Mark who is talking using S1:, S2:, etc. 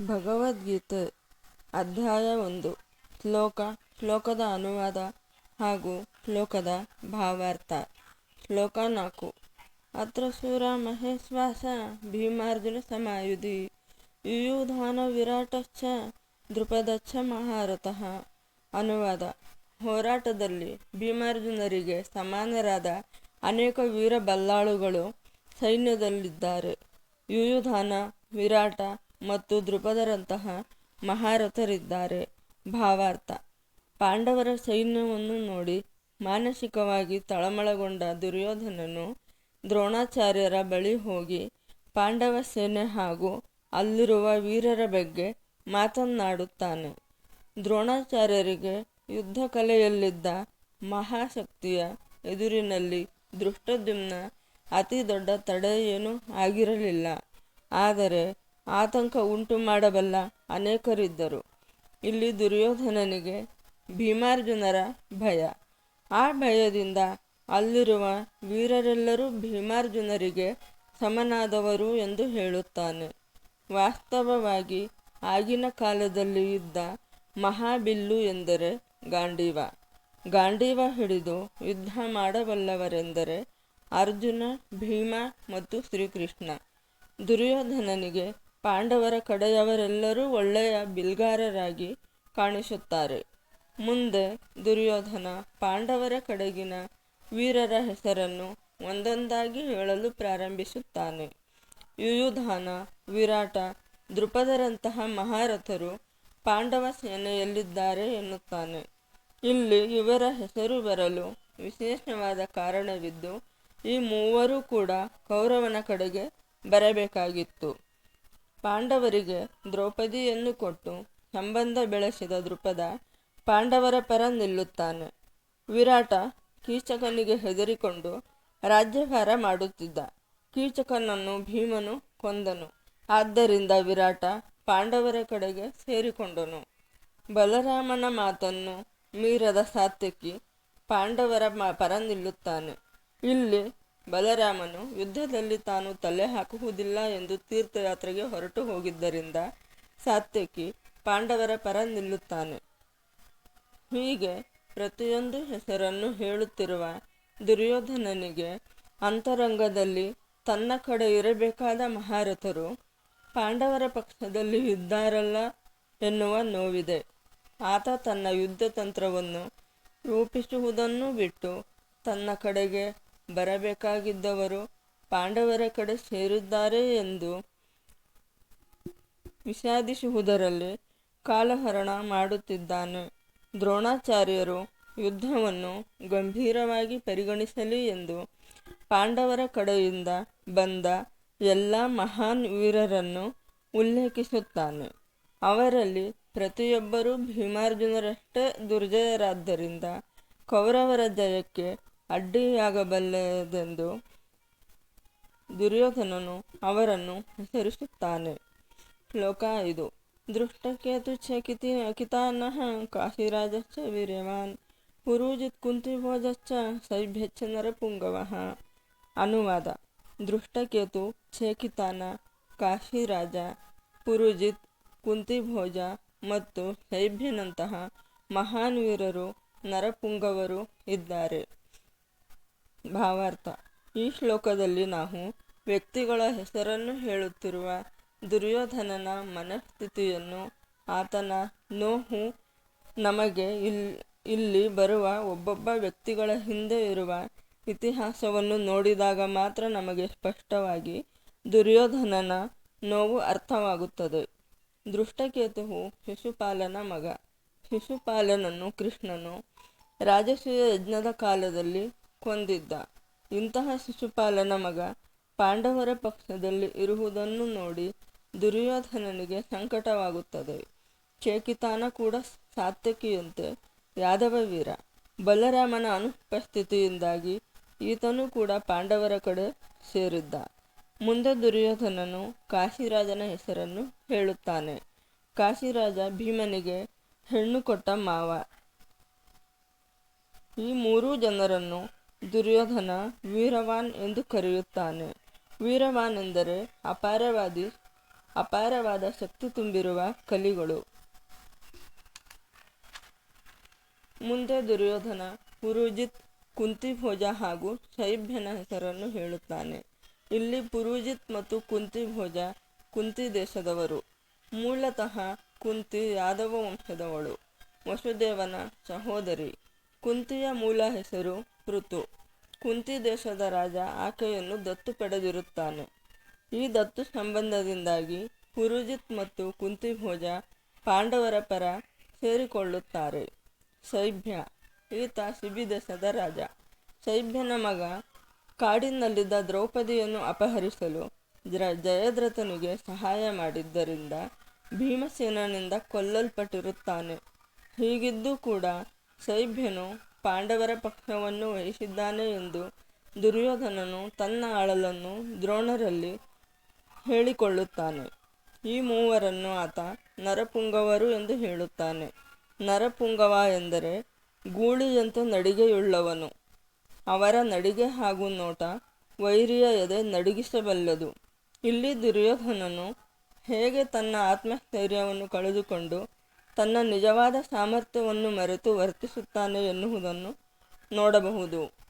S1: ಭಗವದ್ಗೀತೆ ಅಧ್ಯಾಯ 1 ಶ್ಲೋಕದ ಅನುವಾದ ಹಾಗೂ ಶ್ಲೋಕದ ಭಾವಾರ್ಥ. ಶ್ಲೋಕ 4. ಅತ್ರ ಶೂರ ಮಹೇಶ್ವಾಸ ಭೀಮಾರ್ಜುನ ಸಮಾಯುಧಿ ಯುಯುಧಾನ ವಿರಾಟಶ್ಚ ದೃಪದಶ್ಚ ಮಹಾರಥಃ. ಅನುವಾದ. ಹೋರಾಟದಲ್ಲಿ ಭೀಮಾರ್ಜುನರಿಗೆ ಸಮಾನರಾದ ಅನೇಕ ವೀರ ಬಲ್ಲಾಳುಗಳು ಸೈನ್ಯದಲ್ಲಿದ್ದಾರೆ. ಯುಯುಧಾನ, ವಿರಾಟ ಮತ್ತು ದೃಪದರಂತಹ ಮಹಾರಥರಿದ್ದಾರೆ. ಭಾವಾರ್ಥ. ಪಾಂಡವರ ಸೈನ್ಯವನ್ನು ನೋಡಿ ಮಾನಸಿಕವಾಗಿ ತಳಮಳಗೊಂಡ ದುರ್ಯೋಧನನು ದ್ರೋಣಾಚಾರ್ಯರ ಬಳಿ ಹೋಗಿ ಪಾಂಡವ ಸೇನೆ ಹಾಗೂ ಅಲ್ಲಿರುವ ವೀರರ ಬಗ್ಗೆ ಮಾತನಾಡುತ್ತಾನೆ. ದ್ರೋಣಾಚಾರ್ಯರಿಗೆ ಯುದ್ಧ ಕಲೆಯಲ್ಲಿದ್ದ ಮಹಾಶಕ್ತಿಯ ಎದುರಿನಲ್ಲಿ ದೃಷ್ಟದ್ಯುಮ್ನ ಅತಿ ದೊಡ್ಡ ತಡೆಯೇನೂ ಆಗಿರಲಿಲ್ಲ. ಆದರೆ ಆತಂಕ ಉಂಟು ಮಾಡಬಲ್ಲ ಅನೇಕರಿದ್ದರು. ಇಲ್ಲಿ ದುರ್ಯೋಧನನಿಗೆ ಭೀಮಾರ್ಜುನರ ಭಯ. ಆ ಭಯದಿಂದ ಅಲ್ಲಿರುವ ವೀರರೆಲ್ಲರೂ ಭೀಮಾರ್ಜುನರಿಗೆ ಸಮನಾದವರು ಎಂದು ಹೇಳುತ್ತಾನೆ. ವಾಸ್ತವವಾಗಿ ಆಗಿನ ಕಾಲದಲ್ಲಿ ಇದ್ದ ಮಹಾಬಿಲ್ಲು ಎಂದರೆ ಗಾಂಡೀವ. ಗಾಂಡೀವ ಹಿಡಿದು ಯುದ್ಧ ಮಾಡಬಲ್ಲವರೆಂದರೆ ಅರ್ಜುನ, ಭೀಮ ಮತ್ತು ಶ್ರೀಕೃಷ್ಣ. ದುರ್ಯೋಧನನಿಗೆ ಪಾಂಡವರ ಕಡೆಯವರೆಲ್ಲರೂ ಒಳ್ಳೆಯ ಬಿಲ್ಗಾರರಾಗಿ ಕಾಣಿಸುತ್ತಾರೆ. ಮುಂದೆ ದುರ್ಯೋಧನ ಪಾಂಡವರ ಕಡೆಗಿನ ವೀರರ ಹೆಸರನ್ನು ಒಂದೊಂದಾಗಿ ಹೇಳಲು ಪ್ರಾರಂಭಿಸುತ್ತಾನೆ. ಯುಯುಧಾನ, ವಿರಾಟ, ದೃಪದರಂತಹ ಮಹಾರಥರು ಪಾಂಡವ ಸೇನೆಯಲ್ಲಿದ್ದಾರೆ ಎನ್ನುತ್ತಾನೆ. ಇಲ್ಲಿ ಇವರ ಹೆಸರು ಬರಲು ವಿಶೇಷವಾದ ಕಾರಣವಿದ್ದು, ಈ ಮೂವರೂ ಕೂಡ ಕೌರವನ ಕಡೆಗೆ ಬರಬೇಕಾಗಿತ್ತು. ಪಾಂಡವರಿಗೆ ದ್ರೌಪದಿಯನ್ನು ಕೊಟ್ಟು ಸಂಬಂಧ ಬೆಳೆಸಿದ ದೃಪದ ಪಾಂಡವರ ಪರ ನಿಲ್ಲುತ್ತಾನೆ. ವಿರಾಟ ಕೀಚಕನಿಗೆ ಹೆದರಿಕೊಂಡು ರಾಜ್ಯಭಾರ ಮಾಡುತ್ತಿದ್ದ. ಕೀಚಕನನ್ನು ಭೀಮನು ಕೊಂದನು. ಆದ್ದರಿಂದ ವಿರಾಟ ಪಾಂಡವರ ಕಡೆಗೆ ಸೇರಿಕೊಂಡನು. ಬಲರಾಮನ ಮಾತನ್ನು ಮೀರದ ಸಾತ್ಯಕಿ ಪಾಂಡವರ ಪರ ನಿಲ್ಲುತ್ತಾನೆ. ಇಲ್ಲಿ ಬಲರಾಮನು ಯುದ್ಧದಲ್ಲಿ ತಾನು ತಲೆ ಹಾಕುವುದಿಲ್ಲ ಎಂದು ತೀರ್ಥಯಾತ್ರೆಗೆ ಹೊರಟು ಹೋಗಿದ್ದರಿಂದ ಸಾತ್ಯಕಿ ಪಾಂಡವರ ಪರ ನಿಲ್ಲುತ್ತಾನೆ. ಹೀಗೆ ಪ್ರತಿಯೊಂದು ಹೆಸರನ್ನು ಹೇಳುತ್ತಿರುವ ದುರ್ಯೋಧನನಿಗೆ ಅಂತರಂಗದಲ್ಲಿ ತನ್ನ ಕಡೆ ಇರಬೇಕಾದ ಮಹಾರಥರು ಪಾಂಡವರ ಪಕ್ಷದಲ್ಲಿ ಇದ್ದಾರಲ್ಲ ಎನ್ನುವ ನೋವಿದೆ. ಆತ ತನ್ನ ಯುದ್ಧ ತಂತ್ರವನ್ನು ರೂಪಿಸುವುದನ್ನು ಬಿಟ್ಟು ತನ್ನ ಕಡೆಗೆ ಬರಬೇಕಾಗಿದ್ದವರು ಪಾಂಡವರ ಕಡೆ ಸೇರಿದ್ದಾರೆ ಎಂದು ವಿಷಾದಿಸುವುದರಲ್ಲಿ ಕಾಲಹರಣ ಮಾಡುತ್ತಿದ್ದಾನೆ. ದ್ರೋಣಾಚಾರ್ಯರು ಯುದ್ಧವನ್ನು ಗಂಭೀರವಾಗಿ ಪರಿಗಣಿಸಲಿ ಎಂದು ಪಾಂಡವರ ಕಡೆಯಿಂದ ಬಂದ ಎಲ್ಲ ಮಹಾನ್ ವೀರರನ್ನು ಉಲ್ಲೇಖಿಸುತ್ತಾನೆ. ಅವರಲ್ಲಿ ಪ್ರತಿಯೊಬ್ಬರೂ ಭೀಮಾರ್ಜುನರಷ್ಟೇ ದುರ್ಜಯರಾದ್ದರಿಂದ ಕೌರವರ ಜಯಕ್ಕೆ ಅಡ್ಡಿಯಾಗಬಲ್ಲದೆಂದು ದುರ್ಯೋಧನನು ಅವರನ್ನು ಹೆಸರಿಸುತ್ತಾನೆ. ಶ್ಲೋಕ 5. ದೃಷ್ಟಕೇತು ಕಿತಾನಃ ಕಾಶಿರಾಜಶ್ಚ ವೀರ್ಯವಾನ್ ಪುರುಜಿತ್ ಕುಂತಿಭೋಜಶ್ಚ ಸೈಭ್ಯಶ್ಚ ನರಪುಂಗವಃ. ಅನುವಾದ. ದೃಷ್ಟಕೇತು, ಚೇಕಿತಾನ, ಕಾಶಿರಾಜ, ಪುರುಜಿತ್, ಕುಂತಿಭೋಜ ಮತ್ತು ಸೈಭ್ಯನಂತಹ ಮಹಾನ್ ವೀರರು ನರಪುಂಗವರು ಇದ್ದಾರೆ. ಭಾವಾರ್ಥ. ಈ ಶ್ಲೋಕದಲ್ಲಿ ನಾವು ವ್ಯಕ್ತಿಗಳ ಹೆಸರನ್ನು ಹೇಳುತ್ತಿರುವ ದುರ್ಯೋಧನನ ಮನಸ್ಥಿತಿಯನ್ನು, ಆತನ ನೋವು, ನಮಗೆ ಇಲ್ಲಿ ಬರುವ ಒಬ್ಬೊಬ್ಬ ವ್ಯಕ್ತಿಗಳ ಹಿಂದೆ ಇರುವ ಇತಿಹಾಸವನ್ನು ನೋಡಿದಾಗ ಮಾತ್ರ ನಮಗೆ ಸ್ಪಷ್ಟವಾಗಿ ದುರ್ಯೋಧನನ ನೋವು ಅರ್ಥವಾಗುತ್ತದೆ. ದೃಷ್ಟಕೇತುವು ಶಿಶುಪಾಲನ ಮಗ. ಶಿಶುಪಾಲನನ್ನು ಕೃಷ್ಣನು ರಾಜಸೂಯ ಯಜ್ಞದ ಕಾಲದಲ್ಲಿ ಕೊಂದಿದ್ದ. ಇಂತಹ ಶಿಶುಪಾಲನ ಮಗ ಪಾಂಡವರ ಪಕ್ಷದಲ್ಲಿ ಇರುವುದನ್ನು ನೋಡಿ ದುರ್ಯೋಧನನಿಗೆ ಸಂಕಟವಾಗುತ್ತದೆ. ಚೇಕಿತಾನ ಕೂಡ ಸಾತ್ಯಕಿಯಂತೆ ಯಾದವ ವೀರ. ಬಲರಾಮನ ಅನುಪಸ್ಥಿತಿಯಿಂದಾಗಿ ಈತನೂ ಕೂಡ ಪಾಂಡವರ ಕಡೆ ಸೇರಿದ್ದ. ಮುಂದೆ ದುರ್ಯೋಧನನು ಕಾಶಿರಾಜನ ಹೆಸರನ್ನು ಹೇಳುತ್ತಾನೆ. ಕಾಶಿರಾಜ ಭೀಮನಿಗೆ ಹೆಣ್ಣು ಕೊಟ್ಟ ಮಾವ. ಈ ಮೂರೂ ಜನರನ್ನು ದುರ್ಯೋಧನ ವೀರವಾನ್ ಎಂದು ಕರೆಯುತ್ತಾನೆ. ವೀರವಾನ್ ಎಂದರೆ ಅಪಾರವಾದಿ ಅಪಾರವಾದ ಶಕ್ತಿ ತುಂಬಿರುವ ಕಲಿಗಳು. ಮುಂದೆ ದುರ್ಯೋಧನ ಪುರುಜಿತ್, ಕುಂತಿಭೋಜ ಹಾಗೂ ಶೈಬ್ಯನ ಹೆಸರನ್ನು ಹೇಳುತ್ತಾನೆ. ಇಲ್ಲಿ ಪುರುಜಿತ್ ಮತ್ತು ಕುಂತಿಭೋಜ ಕುಂತಿ ದೇಶದವರು. ಮೂಲತಃ ಕುಂತಿ ಯಾದವ ವಂಶದವಳು, ವಸುದೇವನ ಸಹೋದರಿ. ಕುಂತಿಯ ಮೂಲ ಹೆಸರು ಋತು. ಕುಂತಿ ದೇಶದ ರಾಜ ಆಕೆಯನ್ನು ದತ್ತು ಪಡೆದಿರುತ್ತಾನೆ. ಈ ದತ್ತು ಸಂಬಂಧದಿಂದಾಗಿ ಪುರುಜಿತ್ ಮತ್ತು ಕುಂತಿಭೋಜ ಪಾಂಡವರ ಪರ ಸೇರಿಕೊಳ್ಳುತ್ತಾರೆ. ಶೈಬ್ಯ, ಈತ ಶಿಬಿ ದೇಶದ ರಾಜ. ಶೈಬ್ಯನ ಮಗ ಕಾಡಿನಲ್ಲಿದ್ದ ದ್ರೌಪದಿಯನ್ನು ಅಪಹರಿಸಲು ಜಯದ್ರಥನಿಗೆ ಸಹಾಯ ಮಾಡಿದ್ದರಿಂದ ಭೀಮಸೇನನಿಂದ ಕೊಲ್ಲಲ್ಪಟ್ಟಿರುತ್ತಾನೆ. ಹೀಗಿದ್ದೂ ಕೂಡ ಶೈಬ್ಯನು ಪಾಂಡವರ ಪಕ್ಷವನ್ನು ವಹಿಸಿದ್ದಾನೆ ಎಂದು ದುರ್ಯೋಧನನು ತನ್ನ ಅಳಲನ್ನು ದ್ರೋಣರಲ್ಲಿ ಹೇಳಿಕೊಳ್ಳುತ್ತಾನೆ. ಈ ಮೂವರನ್ನು ಆತ ನರಪುಂಗವರು ಎಂದು ಹೇಳುತ್ತಾನೆ. ನರಪುಂಗವ ಎಂದರೆ ಗೂಳಿಯಂತೆ ನಡಿಗೆಯುಳ್ಳವನು. ಅವರ ನಡಿಗೆ ಹಾಗೂ ನೋಟ ವೈರಿಯ ಎದೆ ನಡುಗಿಸಬಲ್ಲದು. ಇಲ್ಲಿ ದುರ್ಯೋಧನನು ಹೇಗೆ ತನ್ನ ಆತ್ಮಸ್ಥೈರ್ಯವನ್ನು ಕಳೆದುಕೊಂಡು ತನ್ನ ನಿಜವಾದ ಸಾಮರ್ಥ್ಯವನ್ನು ಮರೆತು ವರ್ತಿಸುತ್ತಾನೆ ಎನ್ನುವುದನ್ನು ನೋಡಬಹುದು.